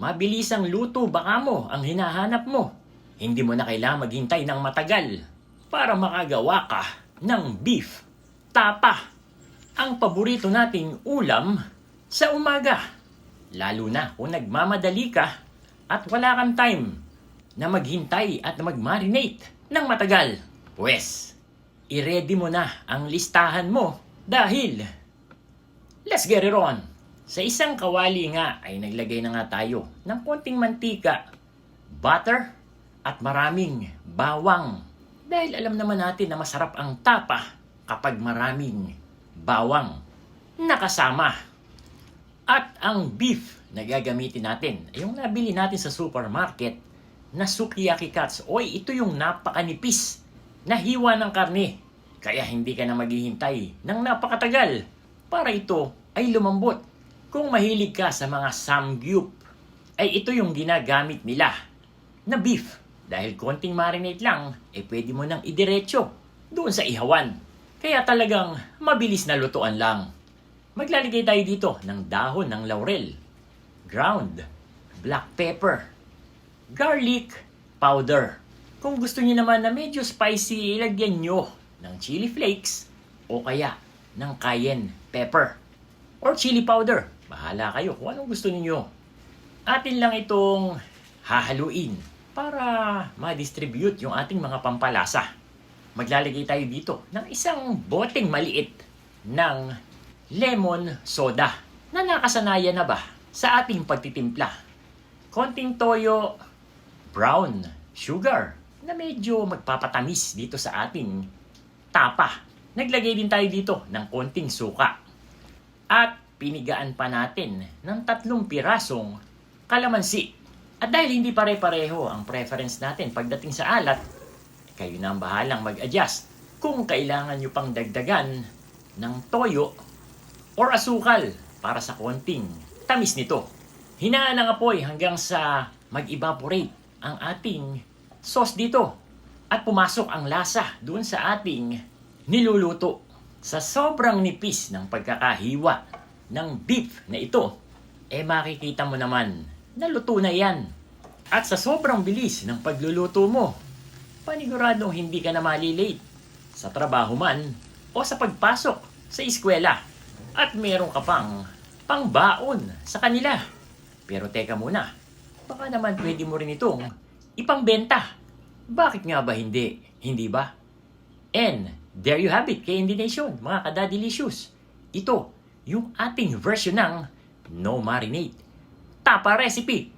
Mabilisang luto baka mo ang hinahanap mo. Hindi mo na kailangang maghintay ng matagal para makagawa ka ng beef tapa. Ang paborito nating ulam sa umaga. Lalo na kung nagmamadali ka at wala kang time na maghintay at mag-marinate ng matagal. Pwes, i-ready mo na ang listahan mo dahil let's get it on! Sa isang kawali nga ay naglagay na nga tayo ng konting mantika, butter, at maraming bawang. Dahil alam naman natin na masarap ang tapa kapag maraming bawang nakasama. At ang beef na gagamitin natin ay yung nabili natin sa supermarket na sukiyaki cuts. Oy, ito yung napakanipis na hiwa ng karne. Kaya hindi ka na maghihintay ng napakatagal para ito ay lumambot. Kung mahilig ka sa mga samgyup, ay ito yung ginagamit nila na beef. Dahil konting marinate lang, pwede mo nang idiretso doon sa ihawan. Kaya talagang mabilis na lutuan lang. Maglalagay tayo dito ng dahon ng laurel, ground black pepper, garlic powder. Kung gusto niyo naman na medyo spicy, ilagyan nyo ng chili flakes o kaya ng cayenne pepper or chili powder. Bahala kayo kung anong gusto niyo. Atin lang itong hahaluin para ma-distribute yung ating mga pampalasa. Maglalagay tayo dito ng isang boteng maliit ng lemon soda na nakasanayan na ba sa ating pagtitimpla. Konting toyo, brown sugar na medyo magpapatamis dito sa ating tapa. Naglagay din tayo dito ng konting suka. At pinigaan pa natin ng 3 pirasong kalamansi. At dahil hindi pare-pareho ang preference natin pagdating sa alat, kayo na ang bahalang mag-adjust kung kailangan nyo pang dagdagan ng toyo or asukal para sa konting tamis nito. Hinaan ang apoy hanggang sa mag-evaporate ang ating sauce dito at pumasok ang lasa doon sa ating niluluto. Sa sobrang nipis ng pagkakahiwa ng beef na ito, makikita mo naman na luto na yan. At sa sobrang bilis ng pagluluto mo, paniguradong hindi ka na malilate sa trabaho man o sa pagpasok sa eskwela. At meron ka pang pangbaon sa kanila. Pero teka muna, baka naman pwede mo rin itong ipangbenta. Bakit nga ba hindi? Hindi ba? And there you have it, KND Nation, mga kadadilicious. Ito yung ating version ng no marinate tapa recipe.